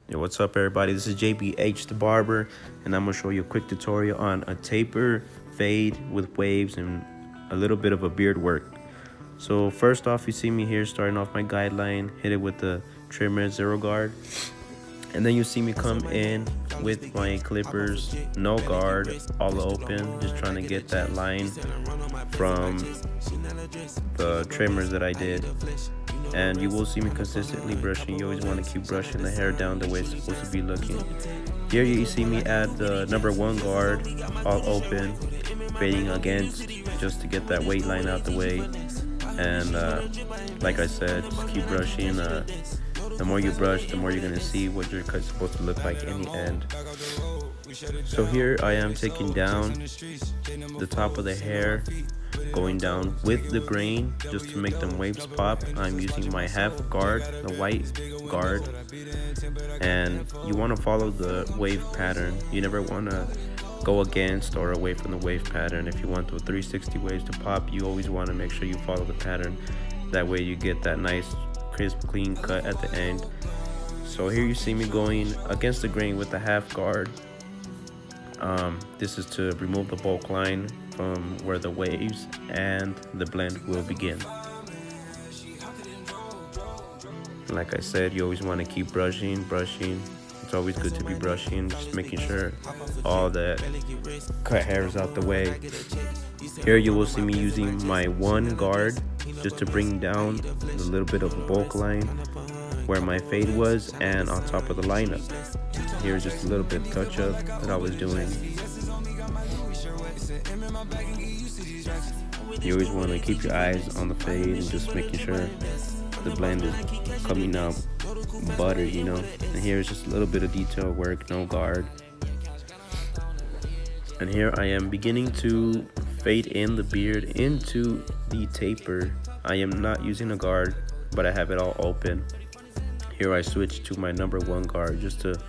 Yo, what's up everybody? This is JBH the Barber, and I'm gonna show you a quick tutorial on a taper fade with waves and a little bit of a beard work. So first off, you see me here starting off my guideline, hit it with the trimmer zero guard, and then you see me come in with my clippers, no guard, all open, just trying to get that line from the trimmers that I did. And you will see me consistently brushing. You always want to keep brushing the hair down the way it's supposed to be looking. Here you see me add the number 1 guard, all open, fading against, just to get that weight line out the way. And like I said, just keep brushing. The more you brush, the more you're going to see what your cut's supposed to look like in the end. So here I am taking down the top of the hair, going down with the grain just to make them waves pop. I'm using my half guard, the white guard, and you want to follow the wave pattern. You never want to go against or away from the wave pattern. If you want the 360 waves to pop, you always want to make sure you follow the pattern. That way you get that nice crisp clean cut at the end. So here you see me going against the grain with the half guard. This is to remove the bulk line from where the waves and the blend will begin. Like I said, you always want to keep brushing. It's always good to be brushing, just making sure all the cut hair is out the way. Here you will see me using my 1 guard just to bring down a little bit of a bulk line where my fade was and on top of the lineup. Here's just a little bit touch up that I was doing. You always want to keep your eyes on the fade and just making sure the blend is coming out buttered, you know. And here's just a little bit of detail work, no guard. And here I am beginning to fade in the beard into the taper. I am not using a guard, but I have it all open. Here I switch to my number 1 guard just to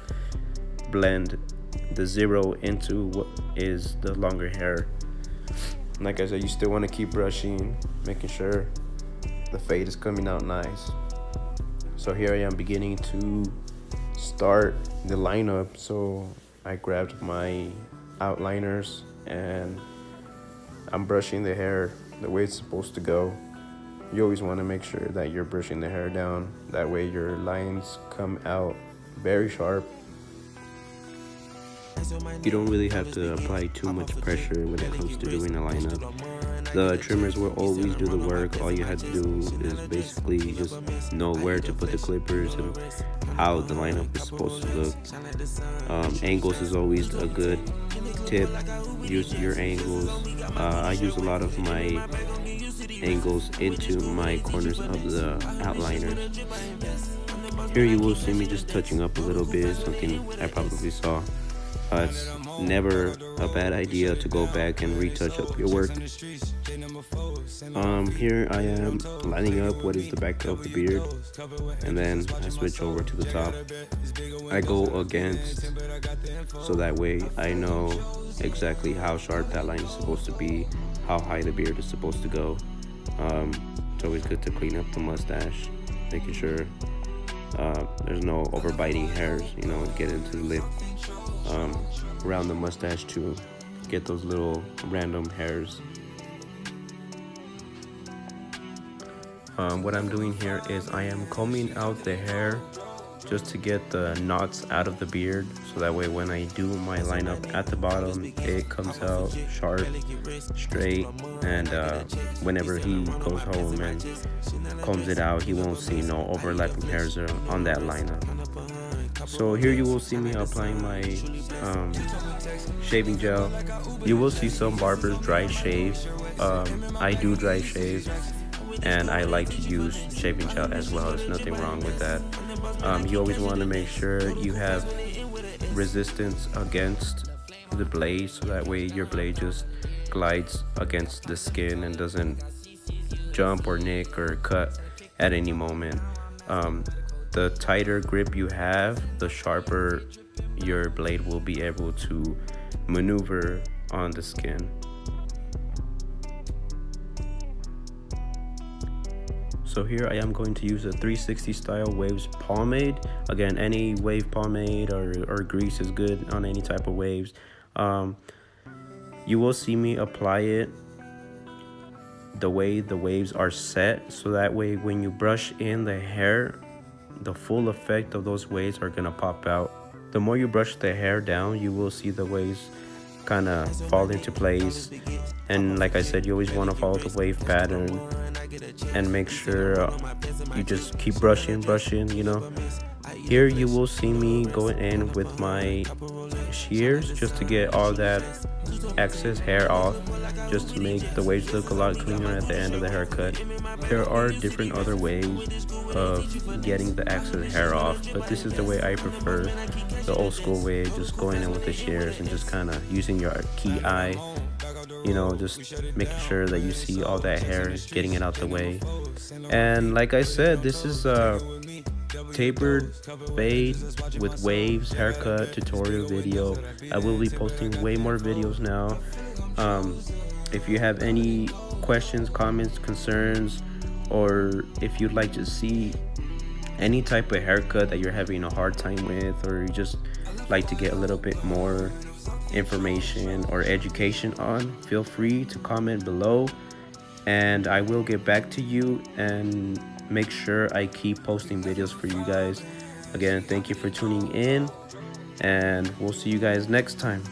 blend the 0 into what is the longer hair. Like I said, you still want to keep brushing, making sure the fade is coming out nice. So here I am beginning to start the lineup. So I grabbed my outliners and I'm brushing the hair the way it's supposed to go. You always want to make sure that you're brushing the hair down. That way your lines come out very sharp. You don't really have to apply too much pressure when it comes to doing a lineup. The trimmers will always do the work. All you have to do is basically just know where to put the clippers and how the lineup is supposed to look. Angles is always a good tip. Use your angles. I use a lot of my angles into my corners of the outliners. Here you will see me just touching up a little bit, something I probably saw. It's never a bad idea to go back and retouch up your work. Here I am lining up what is the back of the beard, and then I switch over to the top. I go against, so that way I know exactly how sharp that line is supposed to be, how high the beard is supposed to go. It's always good to clean up the mustache, making sure there's no overbiting hairs, you know, get into the lip around the mustache to get those little random hairs. What I'm doing here is I am combing out the hair just to get the knots out of the beard, so that way when I do my lineup at the bottom, it comes out sharp, straight, and whenever he goes home and combs it out, he won't see no overlapping hairs on that lineup. So here you will see me applying my shaving gel. You will see some barbers dry shave. I do dry shave, and I like to use shaving gel as well. There's nothing wrong with that. You always want to make sure you have resistance against the blade, so that way your blade just glides against the skin and doesn't jump or nick or cut at any moment. The tighter grip you have, the sharper your blade will be able to maneuver on the skin. So here I am going to use a 360 style waves pomade. Again, any wave pomade or grease is good on any type of waves. You will see me apply it the way the waves are set, so that way when you brush in the hair, the full effect of those waves are gonna pop out. The more you brush the hair down, you will see the waves kind of fall into place. And like I said, you always want to follow the wave pattern and make sure you just keep brushing, you know. Here you will see me going in with my shears just to get all that excess hair off, just to make the waves look a lot cleaner at the end of the haircut. There are different other ways of getting the excess hair off, but this is the way I prefer, the old school way, just going in with the shears and just kind of using your key eye, you know, just making sure that you see all that hair, getting it out the way. And like I said, this is a tapered fade with waves haircut tutorial video. I will be posting way more videos now. If you have any questions, comments, concerns, or if you'd like to see any type of haircut that you're having a hard time with, or you just like to get a little bit more information or education on, feel free to comment below and I will get back to you and make sure I keep posting videos for you guys. Again, thank you for tuning in and we'll see you guys next time.